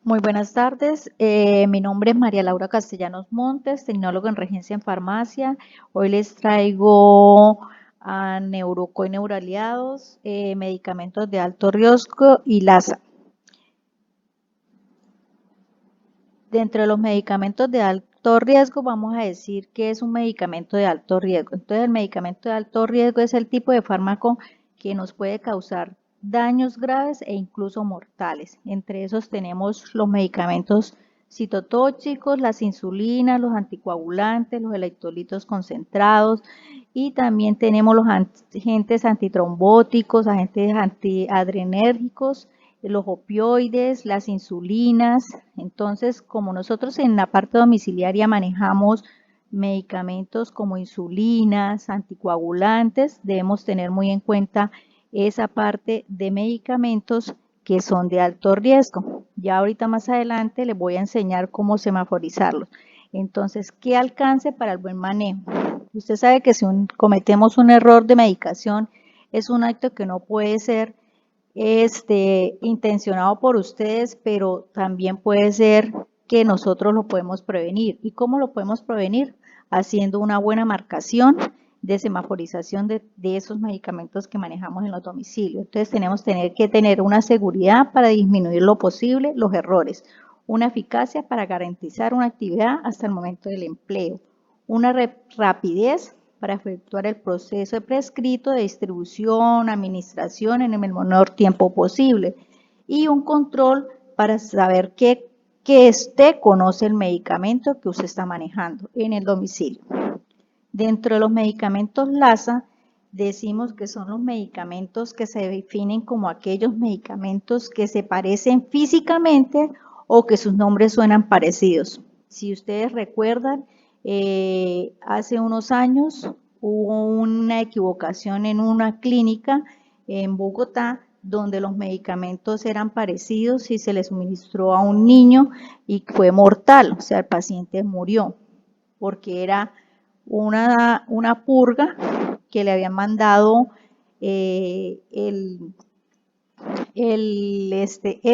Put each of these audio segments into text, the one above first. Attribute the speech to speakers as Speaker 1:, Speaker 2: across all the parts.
Speaker 1: Muy buenas tardes, mi nombre es María Laura Castellanos Montes, tecnólogo en regencia en farmacia. Hoy les traigo a Neuroco y Neuraliados, medicamentos de alto riesgo y LASA. Dentro de los medicamentos de alto riesgo vamos a decir que es un medicamento de alto riesgo. Entonces el medicamento de alto riesgo es el tipo de fármaco que nos puede causar daños graves e incluso mortales. Entre esos tenemos los medicamentos citotóxicos, las insulinas, los anticoagulantes, los electrolitos concentrados y también tenemos los agentes antitrombóticos, agentes antiadrenérgicos, los opioides, las insulinas. Entonces, como nosotros en la parte domiciliaria manejamos medicamentos como insulinas, anticoagulantes, debemos tener muy en cuenta esa parte de medicamentos que son de alto riesgo. Ya ahorita más adelante les voy a enseñar cómo semaforizarlos. Entonces, ¿qué alcance para el buen manejo? Usted sabe que si cometemos un error de medicación, es un acto que no puede ser intencionado por ustedes, pero también puede ser que nosotros lo podemos prevenir. ¿Y cómo lo podemos prevenir? Haciendo una buena marcación de semaforización de esos medicamentos que manejamos en los domicilios. Entonces tenemos que tener una seguridad para disminuir lo posible los errores, una eficacia para garantizar una actividad hasta el momento del empleo, una rapidez para efectuar el proceso de prescrito de distribución, administración en el menor tiempo posible y un control para saber que usted conoce el medicamento que usted está manejando en el domicilio. Dentro de los medicamentos LASA, decimos que son los medicamentos que se definen como aquellos medicamentos que se parecen físicamente o que sus nombres suenan parecidos. Si ustedes recuerdan, hace unos años hubo una equivocación en una clínica en Bogotá donde los medicamentos eran parecidos y se le suministró a un niño y fue mortal, o sea, el paciente murió porque era una purga que le habían mandado el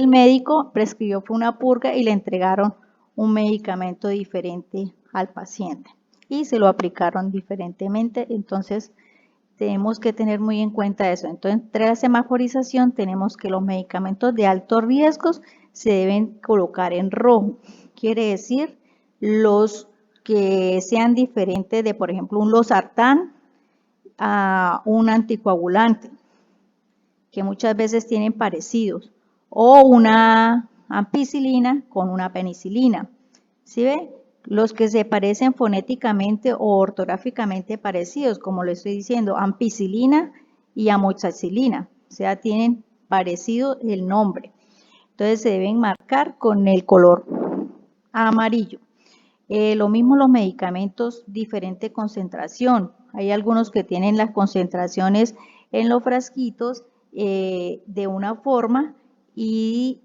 Speaker 1: médico, prescribió fue una purga y le entregaron un medicamento diferente al paciente y se lo aplicaron diferentemente. Entonces tenemos que tener muy en cuenta eso. Entonces, entre la semaforización tenemos que los medicamentos de altos riesgos se deben colocar en rojo. Quiere decir los que sean diferentes de, por ejemplo, un losartán a un anticoagulante, que muchas veces tienen parecidos, o una ampicilina con una penicilina. ¿Sí ve? Los que se parecen fonéticamente o ortográficamente parecidos, como le estoy diciendo, ampicilina y amoxicilina, o sea, tienen parecido el nombre. Entonces se deben marcar con el color amarillo. Lo mismo los medicamentos, diferente concentración. Hay algunos que tienen las concentraciones en los frasquitos de una forma y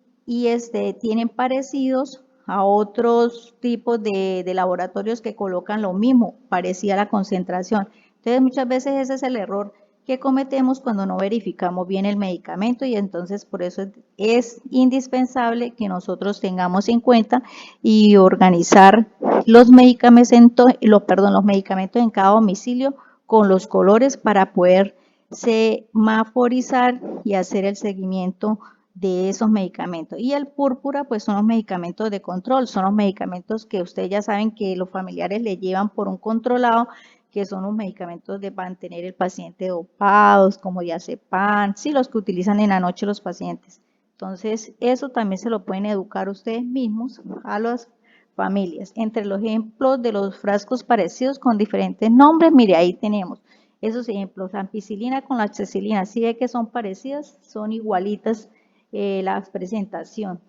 Speaker 1: tienen parecidos a otros tipos de laboratorios que colocan lo mismo, parecía la concentración. Entonces muchas veces ese es el error que cometemos cuando no verificamos bien el medicamento y entonces por eso es indispensable que nosotros tengamos en cuenta y organizar los medicamentos, los medicamentos en cada domicilio con los colores para poder semaforizar y hacer el seguimiento de esos medicamentos. Y el púrpura, pues son los medicamentos de control, son los medicamentos que ustedes ya saben que los familiares le llevan por un controlado, que son los medicamentos de mantener el paciente dopados, como diazepam, sí, los que utilizan en la noche los pacientes. Entonces, eso también se lo pueden educar ustedes mismos a las familias. Entre los ejemplos de los frascos parecidos con diferentes nombres, mire, ahí tenemos esos ejemplos, ampicilina con la accicilina, si ve que son parecidas, son igualitas la presentación.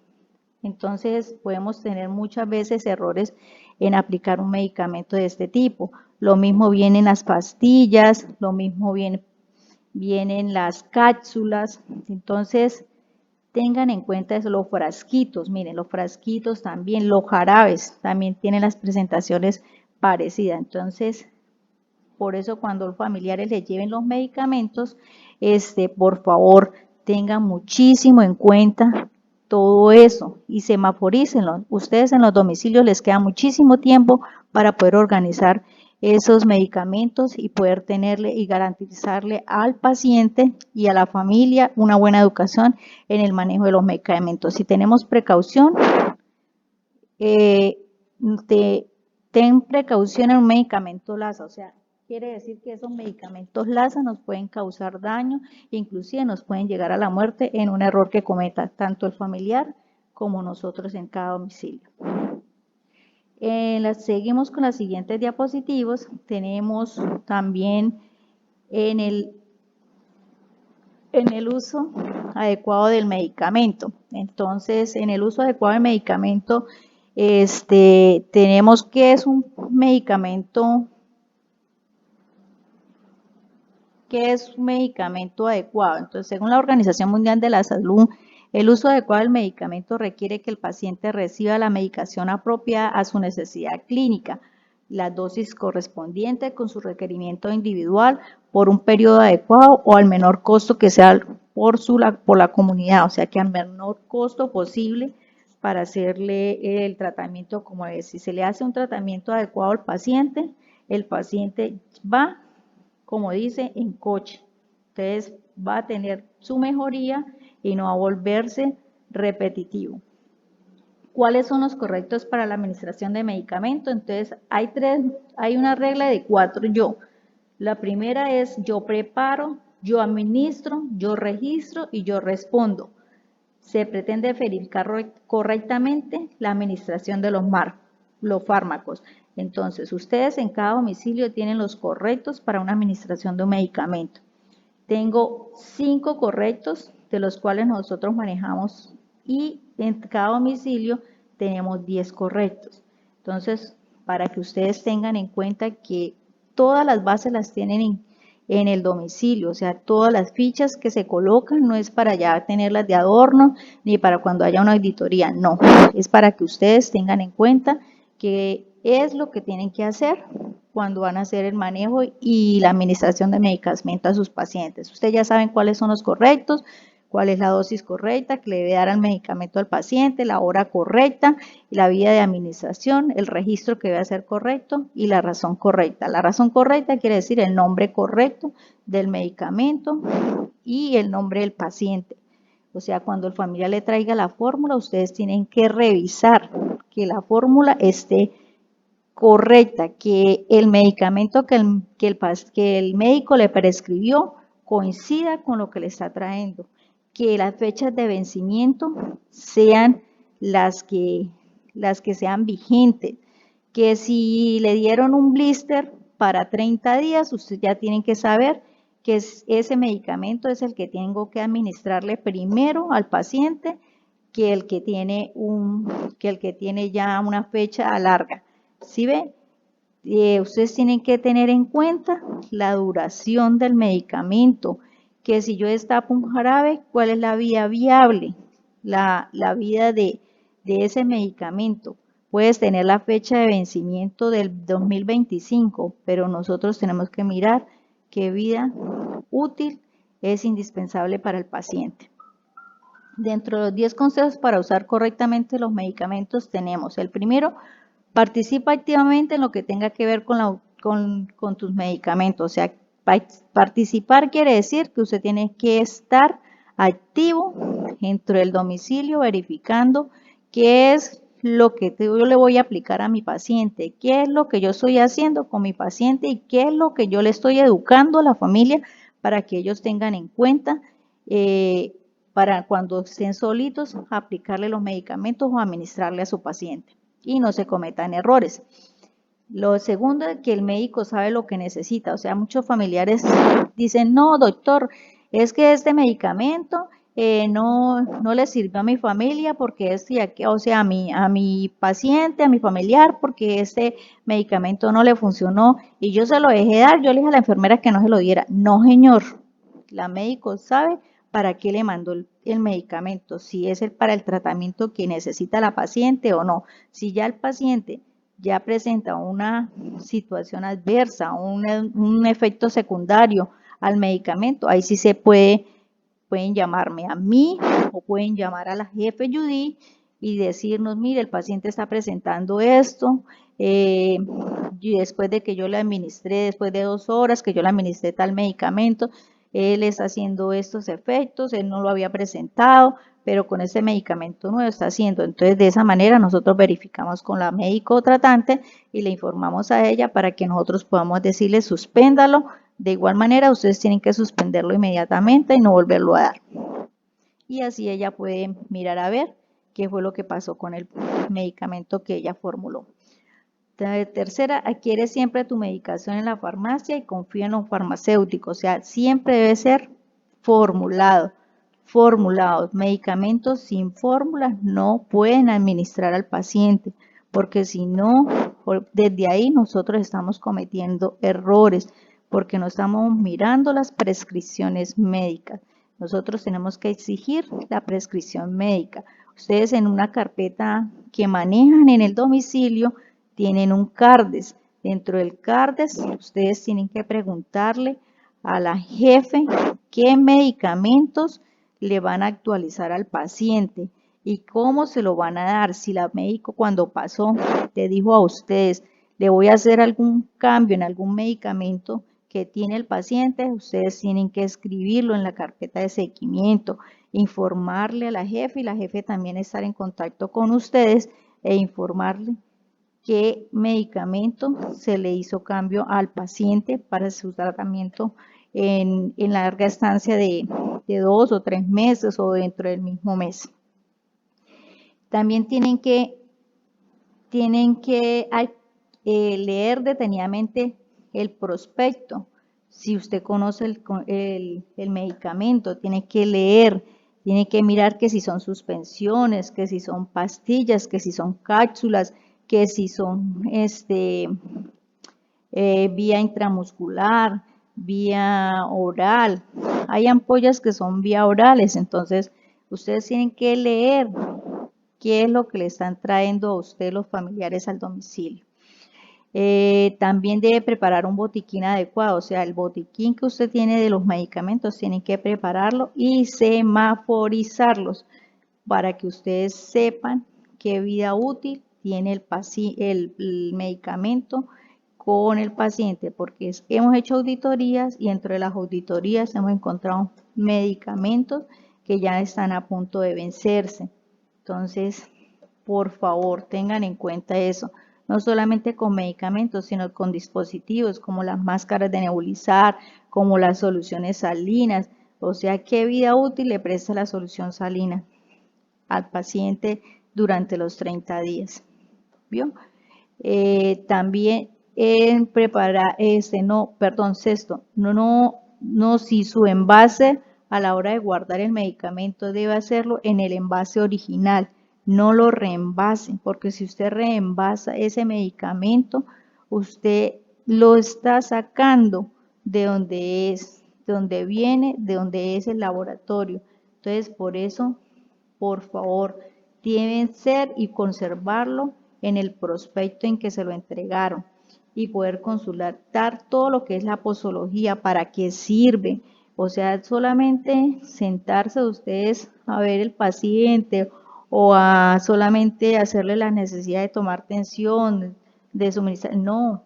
Speaker 1: Entonces podemos tener muchas veces errores en aplicar un medicamento de este tipo. Lo mismo vienen las pastillas, lo mismo vienen las cápsulas. Entonces tengan en cuenta eso, los frasquitos, miren, los frasquitos también, los jarabes también tienen las presentaciones parecidas. Entonces, por eso cuando los familiares les lleven los medicamentos, por favor, tengan muchísimo en cuenta todo eso y semaforícenlo. Ustedes en los domicilios les queda muchísimo tiempo para poder organizar esos medicamentos y poder tenerle y garantizarle al paciente y a la familia una buena educación en el manejo de los medicamentos. Si tenemos precaución, ten precaución en un medicamento LASA, o sea, quiere decir que esos medicamentos LASA nos pueden causar daño, inclusive nos pueden llegar a la muerte en un error que cometa tanto el familiar como nosotros en cada domicilio. Seguimos con las siguientes diapositivas. Tenemos también en el uso adecuado del medicamento. Entonces, en el uso adecuado del medicamento, tenemos que es un medicamento, adecuado. Entonces, según la Organización Mundial de la Salud, el uso adecuado del medicamento requiere que el paciente reciba la medicación apropiada a su necesidad clínica, la dosis correspondiente con su requerimiento individual por un periodo adecuado o al menor costo que sea por la comunidad, o sea que al menor costo posible para hacerle el tratamiento como es. Si se le hace un tratamiento adecuado al paciente, el paciente va, como dice, en coche. Entonces va a tener su mejoría y no va a volverse repetitivo. ¿Cuáles son los correctos para la administración de medicamentos? Entonces hay una regla de 4 yo. La primera es yo preparo, yo administro, yo registro y yo respondo. Se pretende verificar correctamente la administración de los fármacos. Entonces, ustedes en cada domicilio tienen los correctos para una administración de un medicamento. Tengo 5 correctos, de los cuales nosotros manejamos, y en cada domicilio tenemos 10 correctos. Entonces, para que ustedes tengan en cuenta que todas las bases las tienen en el domicilio, o sea, todas las fichas que se colocan no es para ya tenerlas de adorno, ni para cuando haya una auditoría, no, es para que ustedes tengan en cuenta que es lo que tienen que hacer cuando van a hacer el manejo y la administración de medicamentos a sus pacientes. Ustedes ya saben cuáles son los correctos, cuál es la dosis correcta que le debe dar al medicamento al paciente, la hora correcta, la vía de administración, el registro que debe ser correcto y la razón correcta. La razón correcta quiere decir el nombre correcto del medicamento y el nombre del paciente. O sea, cuando el familiar le traiga la fórmula, ustedes tienen que revisar que la fórmula esté correcta, que el medicamento que el médico le prescribió coincida con lo que le está trayendo, que las fechas de vencimiento sean las que sean vigentes, que si le dieron un blister para 30 días, ustedes ya tienen que saber que ese medicamento es el que tengo que administrarle primero al paciente que el que tiene ya una fecha larga. ¿Sí ven? Ustedes tienen que tener en cuenta la duración del medicamento, que si yo destapo un jarabe, ¿cuál es la vida viable? La vida de ese medicamento. Puedes tener la fecha de vencimiento del 2025, pero nosotros tenemos que mirar qué vida útil es indispensable para el paciente. Dentro de los 10 consejos para usar correctamente los medicamentos tenemos el primero, participa activamente en lo que tenga que ver con tus medicamentos. O sea, participar quiere decir que usted tiene que estar activo dentro del domicilio verificando qué es lo que yo le voy a aplicar a mi paciente, qué es lo que yo estoy haciendo con mi paciente y qué es lo que yo le estoy educando a la familia para que ellos tengan en cuenta para cuando estén solitos aplicarle los medicamentos o administrarle a su paciente y no se cometan errores. Lo segundo es que el médico sabe lo que necesita, o sea, muchos familiares dicen, no, doctor, es que este medicamento no le sirvió a mi familia porque o sea, a mi paciente, a mi familiar, porque este medicamento no le funcionó y yo se lo dejé dar, yo le dije a la enfermera que no se lo diera. No, señor, la médico sabe para qué le mandó el medicamento, si es para el tratamiento que necesita la paciente o no. Si ya el paciente ya presenta una situación adversa, un efecto secundario al medicamento, ahí sí se puede pueden llamarme a mí o pueden llamar a la jefe Judy y decirnos, mire, el paciente está presentando esto, y después de que yo le administré, después de 2 horas que yo le administré tal medicamento, él está haciendo estos efectos, él no lo había presentado, pero con ese medicamento nuevo está haciendo. Entonces, de esa manera nosotros verificamos con la médico tratante y le informamos a ella para que nosotros podamos decirle suspéndalo. De igual manera, ustedes tienen que suspenderlo inmediatamente y no volverlo a dar. Y así ella puede mirar a ver qué fue lo que pasó con el medicamento que ella formuló. Tercera, adquiere siempre tu medicación en la farmacia y confía en los farmacéuticos. O sea, siempre debe ser formulado. Medicamentos sin fórmulas no pueden administrar al paciente, porque si no, desde ahí nosotros estamos cometiendo errores, porque no estamos mirando las prescripciones médicas. Nosotros tenemos que exigir la prescripción médica. Ustedes en una carpeta que manejan en el domicilio tienen un CARDES. Dentro del CARDES ustedes tienen que preguntarle a la jefe qué medicamentos le van a actualizar al paciente y cómo se lo van a dar. Si la médico cuando pasó le dijo a ustedes, le voy a hacer algún cambio en algún medicamento que tiene el paciente, ustedes tienen que escribirlo en la carpeta de seguimiento, informarle a la jefe y la jefe también estar en contacto con ustedes e informarle qué medicamento se le hizo cambio al paciente para su tratamiento en larga estancia de 2 o 3 meses o dentro del mismo mes. También tienen que leer detenidamente el prospecto. Si usted conoce el medicamento, tiene que leer, tiene que mirar que si son suspensiones, que si son pastillas, que si son cápsulas, que si son vía intramuscular, vía oral. Hay ampollas que son vía orales, entonces ustedes tienen que leer qué es lo que le están trayendo a usted los familiares al domicilio. También debe preparar un botiquín adecuado, o sea, el botiquín que usted tiene de los medicamentos, tienen que prepararlo y semaforizarlos para que ustedes sepan qué vida útil tiene el medicamento con el paciente, porque hemos hecho auditorías y dentro de las auditorías hemos encontrado medicamentos que ya están a punto de vencerse. Entonces, por favor, tengan en cuenta eso, no solamente con medicamentos, sino con dispositivos como las máscaras de nebulizar, como las soluciones salinas, o sea, qué vida útil le presta la solución salina al paciente durante los 30 días. ¿Vio? También en preparar, sexto, si su envase a la hora de guardar el medicamento debe hacerlo en el envase original, no lo reenvase, porque si usted reenvasa ese medicamento, usted lo está sacando de donde viene, de donde es el laboratorio. Entonces, por eso, por favor, deben ser y conservarlo en el prospecto en que se lo entregaron y poder consultar todo lo que es la posología, para qué sirve. O sea, solamente sentarse ustedes a ver el paciente o a solamente hacerle la necesidad de tomar tensión, de suministrar. No,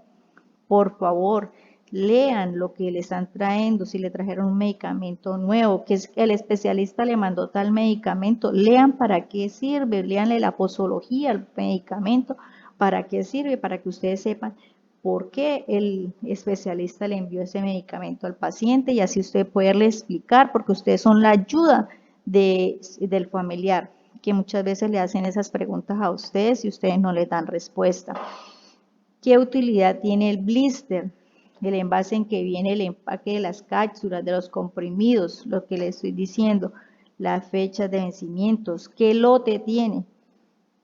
Speaker 1: por favor, lean lo que le están trayendo, si le trajeron un medicamento nuevo, que el especialista le mandó tal medicamento, lean para qué sirve, leanle la posología al medicamento, para qué sirve, para que ustedes sepan por qué el especialista le envió ese medicamento al paciente y así usted poderle explicar, porque ustedes son la ayuda del familiar, que muchas veces le hacen esas preguntas a ustedes y ustedes no les dan respuesta. ¿Qué utilidad tiene el blister? El envase en que viene el empaque de las cápsulas, de los comprimidos, lo que le estoy diciendo, las fechas de vencimientos, qué lote tiene,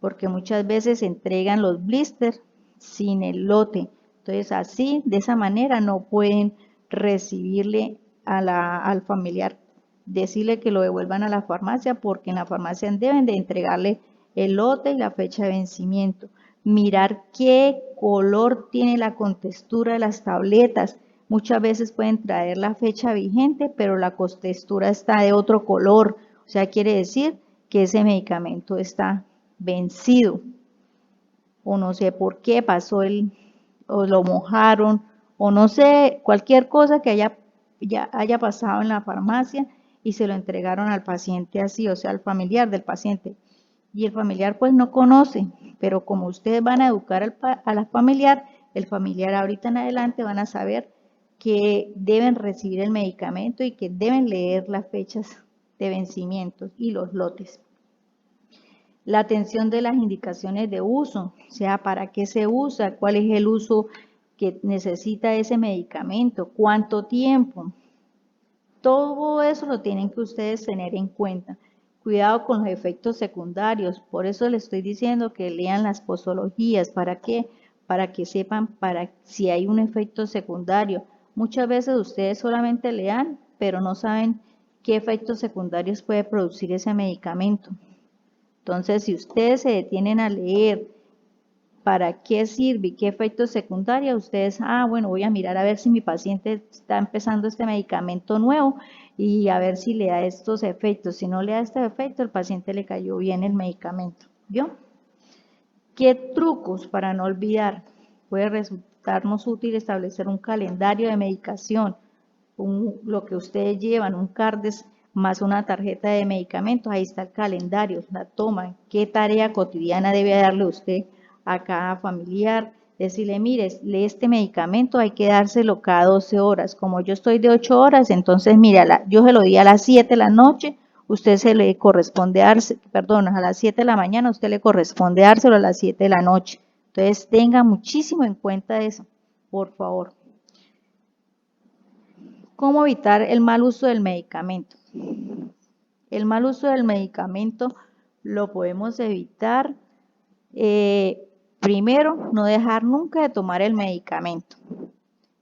Speaker 1: porque muchas veces se entregan los blisters sin el lote. Entonces así, de esa manera, no pueden recibirle al familiar, decirle que lo devuelvan a la farmacia, porque en la farmacia deben de entregarle el lote y la fecha de vencimiento. Mirar qué color tiene la contextura de las tabletas, Muchas veces pueden traer la fecha vigente, pero la costetura está de otro color. O sea, quiere decir que ese medicamento está vencido. O no sé por qué pasó o lo mojaron, o no sé, cualquier cosa que ya haya pasado en la farmacia y se lo entregaron al paciente así, o sea, al familiar del paciente. Y el familiar pues no conoce, pero como ustedes van a educar a la familiar, el familiar ahorita en adelante van a saber que deben recibir el medicamento y que deben leer las fechas de vencimiento y los lotes. La atención de las indicaciones de uso, o sea, para qué se usa, cuál es el uso que necesita ese medicamento, cuánto tiempo. Todo eso lo tienen que ustedes tener en cuenta. Cuidado con los efectos secundarios, por eso les estoy diciendo que lean las posologías. ¿Para qué? Para que sepan si hay un efecto secundario. Muchas veces ustedes solamente lean, pero no saben qué efectos secundarios puede producir ese medicamento. Entonces, si ustedes se detienen a leer para qué sirve y qué efectos secundarios, ustedes, bueno, voy a mirar a ver si mi paciente está empezando este medicamento nuevo y a ver si le da estos efectos. Si no le da este efecto, el paciente le cayó bien el medicamento. ¿Vio? ¿Qué trucos para no olvidar? Puede resultarnos útil establecer un calendario de medicación, lo que ustedes llevan, un CARDES más una tarjeta de medicamentos, ahí está el calendario, la toma, qué tarea cotidiana debe darle usted a cada familiar, decirle, mire, lee este medicamento, hay que dárselo cada 12 horas, como yo estoy de 8 horas, entonces mira, yo se lo di a las 7 de la noche, usted se le corresponde darse, perdón, a las 7 de la mañana, usted le corresponde dárselo a las 7 de la noche, entonces tenga muchísimo en cuenta eso, por favor. ¿Cómo evitar el mal uso del medicamento? El mal uso del medicamento lo podemos evitar. Primero, no dejar nunca de tomar el medicamento,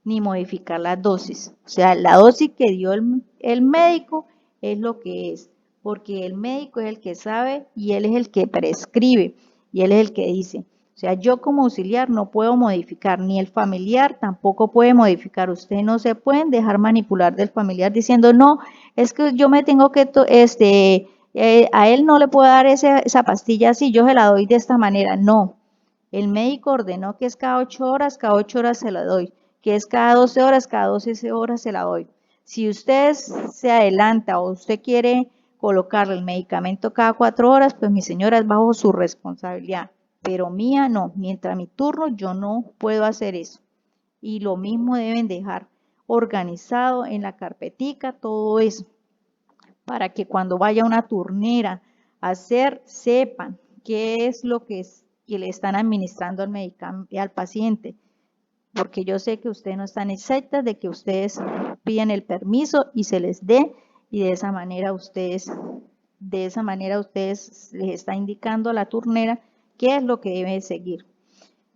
Speaker 1: ni modificar las dosis. O sea, la dosis que dio el médico es lo que es, porque el médico es el que sabe y él es el que prescribe y él es el que dice. O sea, yo como auxiliar no puedo modificar, ni el familiar tampoco puede modificar. Ustedes no se pueden dejar manipular del familiar diciendo, no, es que yo me tengo que, a él no le puedo dar esa pastilla así, yo se la doy de esta manera. No, el médico ordenó que es cada 8 horas se la doy, que es cada 12 horas, cada 12 horas se la doy. Si usted se adelanta o usted quiere colocarle el medicamento cada 4 horas, pues mi señora es bajo su responsabilidad, pero mía no, mientras mi turno yo no puedo hacer eso. Y lo mismo deben dejar organizado en la carpetica todo eso, para que cuando vaya una turnera a hacer, sepan qué es lo que le están administrando al medicamento al paciente, porque yo sé que ustedes no están exentas de que ustedes piden el permiso y se les dé, y de esa manera ustedes les está indicando a la turnera qué es lo que debe seguir.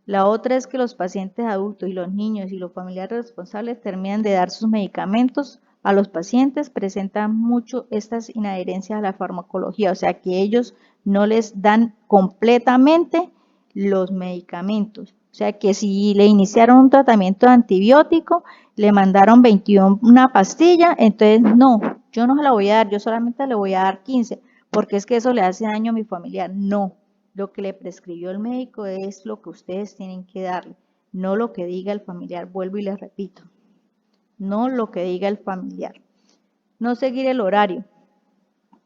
Speaker 1: La otra es que los pacientes adultos y los niños y los familiares responsables terminan de dar sus medicamentos a los pacientes, presentan mucho estas inadherencias a la farmacología, o sea que ellos no les dan completamente los medicamentos. O sea que si le iniciaron un tratamiento de antibiótico, le mandaron 21 pastillas, entonces no, yo no se la voy a dar, yo solamente le voy a dar 15, porque es que eso le hace daño a mi familiar. No, lo que le prescribió el médico es lo que ustedes tienen que darle, no lo que diga el familiar. Vuelvo y les repito, no lo que diga el familiar. No seguir el horario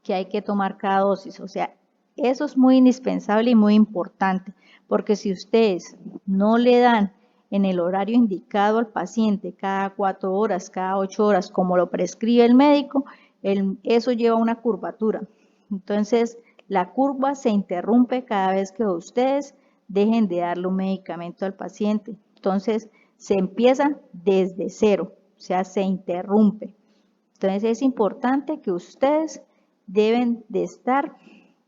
Speaker 1: que hay que tomar cada dosis. O sea, eso es muy indispensable y muy importante, porque si ustedes no le dan en el horario indicado al paciente cada 4 horas, cada 8 horas, como lo prescribe el médico, eso lleva una curvatura. Entonces, la curva se interrumpe cada vez que ustedes dejen de darle un medicamento al paciente. Entonces, se empieza desde cero, o sea, se interrumpe. Entonces, es importante que ustedes deben de estar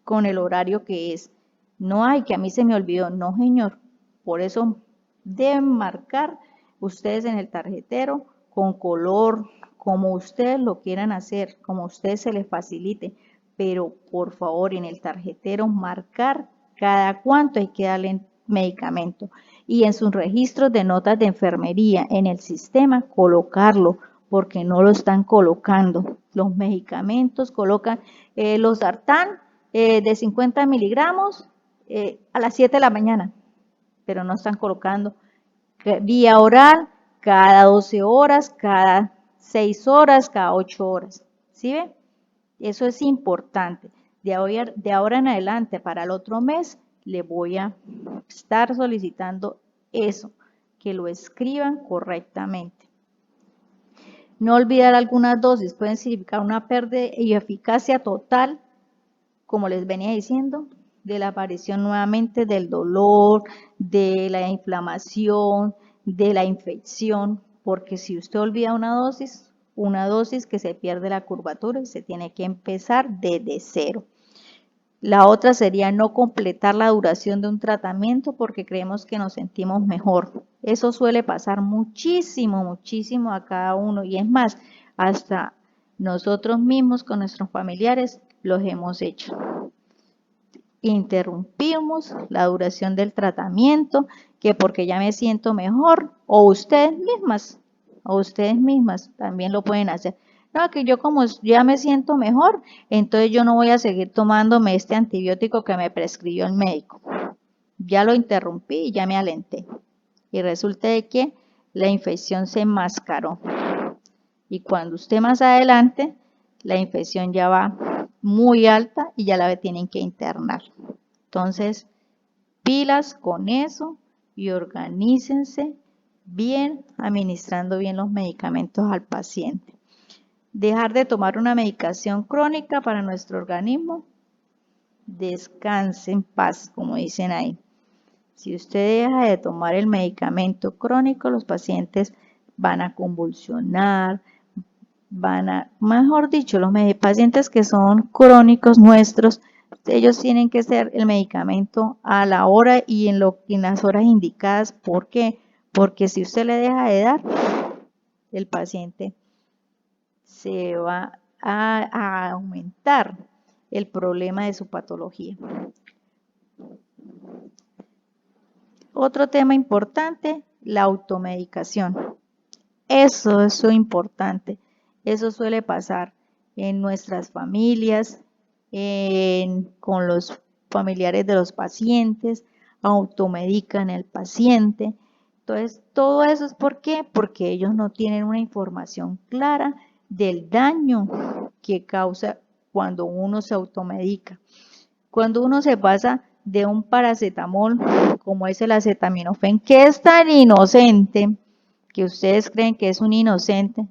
Speaker 1: con el horario que es. No hay que a mí se me olvidó, no señor. Por eso deben marcar ustedes en el tarjetero con color, como ustedes lo quieran hacer, como a ustedes se les facilite, pero por favor en el tarjetero marcar cada cuánto hay que darle medicamento y en sus registros de notas de enfermería en el sistema colocarlo, porque no lo están colocando. Los medicamentos colocan los Sartán de 50 miligramos a las 7 de la mañana, pero no están colocando vía oral cada 12 horas, cada 6 horas, cada 8 horas. ¿Sí ve? Eso es importante. De ahora en adelante, para el otro mes, le voy a estar solicitando eso, que lo escriban correctamente. No olvidar algunas dosis, pueden significar una pérdida y eficacia total, como les venía diciendo, de la aparición nuevamente del dolor, de la inflamación, de la infección, porque si usted olvida una dosis que se pierde la curvatura y se tiene que empezar desde cero. La otra sería no completar la duración de un tratamiento porque creemos que nos sentimos mejor. Eso suele pasar muchísimo, muchísimo a cada uno. Y es más, hasta nosotros mismos con nuestros familiares los hemos hecho. Interrumpimos la duración del tratamiento, que porque ya me siento mejor, o ustedes mismas también lo pueden hacer. No, que yo como ya me siento mejor, entonces yo no voy a seguir tomándome este antibiótico que me prescribió el médico. Ya lo interrumpí y ya me alenté. Y resulta de que la infección se enmascaró. Y cuando usted más adelante, la infección ya va muy alta y ya la tienen que internar. Entonces, pilas con eso y organícense bien, administrando bien los medicamentos al paciente. Dejar de tomar una medicación crónica para nuestro organismo. Descanse en paz, como dicen ahí. Si usted deja de tomar el medicamento crónico, los pacientes van a convulsionar, mejor dicho, los pacientes que son crónicos nuestros, ellos tienen que ser el medicamento a la hora y en las horas indicadas. ¿Por qué? Porque si usted le deja de dar, el paciente se va a aumentar el problema de su patología. Otro tema importante, la automedicación. Eso es importante. Eso suele pasar en nuestras familias, con los familiares de los pacientes, automedican al paciente. Entonces, todo eso es ¿por qué? Porque ellos no tienen una información clara del daño que causa cuando uno se automedica. Cuando uno se pasa de un paracetamol, como es el acetaminofén, que es tan inocente, que ustedes creen que es un inocente.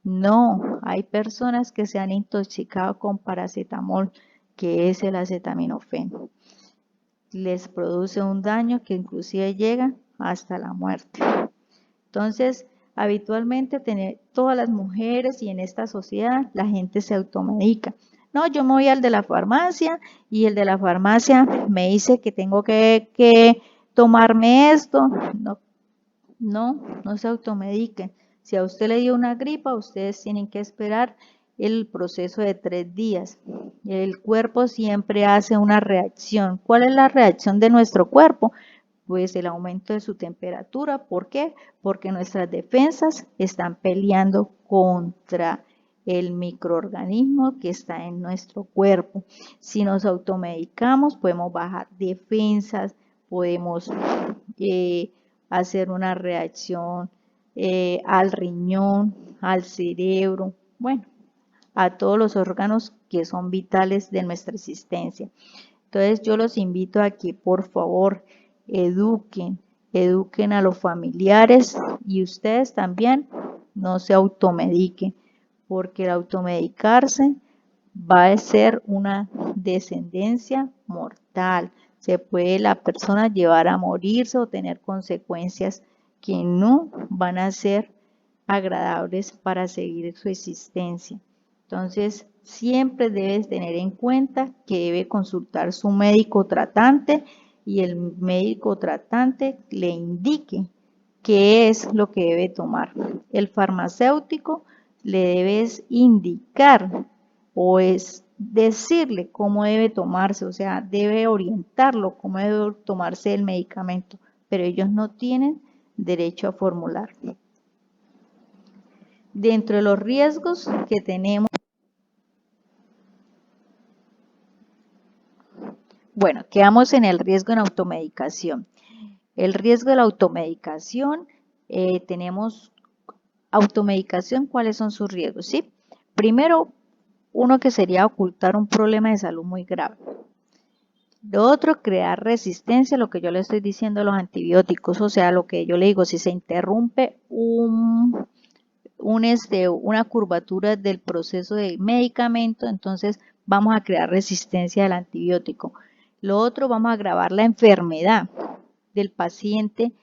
Speaker 1: No, hay personas que se han intoxicado con paracetamol, que es el acetaminofén. Les produce un daño que inclusive llega hasta la muerte. Entonces, habitualmente todas las mujeres y en esta sociedad la gente se automedica. No, yo me voy al de la farmacia y el de la farmacia me dice que tengo que tomarme esto. No se automediquen. Si a usted le dio una gripa, ustedes tienen que esperar el proceso de 3 días. El cuerpo siempre hace una reacción. ¿Cuál es la reacción de nuestro cuerpo? Pues el aumento de su temperatura. ¿Por qué? Porque nuestras defensas están peleando contra el microorganismo que está en nuestro cuerpo. Si nos automedicamos, podemos bajar defensas, podemos hacer una reacción al riñón, al cerebro, bueno, a todos los órganos que son vitales de nuestra existencia. Entonces yo los invito a que por favor eduquen a los familiares y ustedes también no se automediquen, porque el automedicarse va a ser una descendencia mortal. Se puede la persona llevar a morirse o tener consecuencias que no van a ser agradables para seguir su existencia. Entonces, siempre debes tener en cuenta que debe consultar su médico tratante y el médico tratante le indique qué es lo que debe tomar. El farmacéutico le debes indicar o es decirle cómo debe tomarse, o sea, debe orientarlo cómo debe tomarse el medicamento, pero ellos no tienen derecho a formular. Dentro de los riesgos que tenemos, bueno, quedamos en el riesgo en automedicación. El riesgo de la automedicación, tenemos automedicación, ¿cuáles son sus riesgos? ¿Sí? Primero, uno que sería ocultar un problema de salud muy grave. Lo otro, crear resistencia a lo que yo le estoy diciendo a los antibióticos, o sea, lo que yo le digo, si se interrumpe una curvatura del proceso del medicamento, entonces vamos a crear resistencia al antibiótico. Lo otro, vamos a agravar la enfermedad del paciente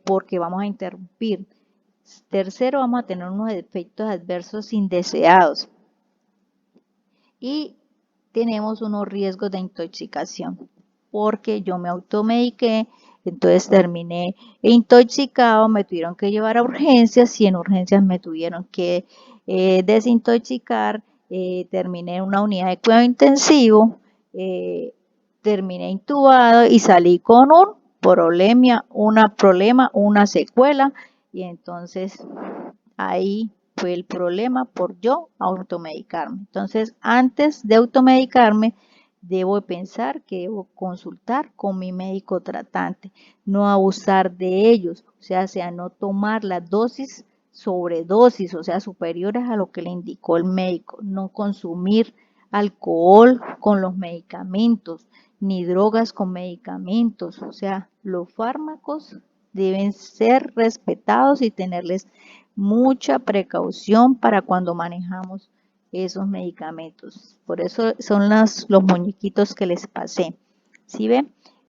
Speaker 1: porque vamos a interrumpir. Tercero, vamos a tener unos efectos adversos indeseados. Y tenemos unos riesgos de intoxicación, porque yo me automediqué, entonces terminé intoxicado, me tuvieron que llevar a urgencias y en urgencias me tuvieron que desintoxicar, terminé en una unidad de cuidado intensivo, terminé intubado y salí con un problema, una secuela, y entonces ahí fue el problema por yo automedicarme. Entonces, antes de automedicarme, debo pensar que debo consultar con mi médico tratante, no abusar de ellos, o sea, no tomar las dosis sobredosis, o sea, superiores a lo que le indicó el médico, no consumir alcohol con los medicamentos, ni drogas con medicamentos, o sea, los fármacos deben ser respetados y tenerles mucha precaución para cuando manejamos esos medicamentos. Por eso son los muñequitos que les pasé. ¿Sí ven?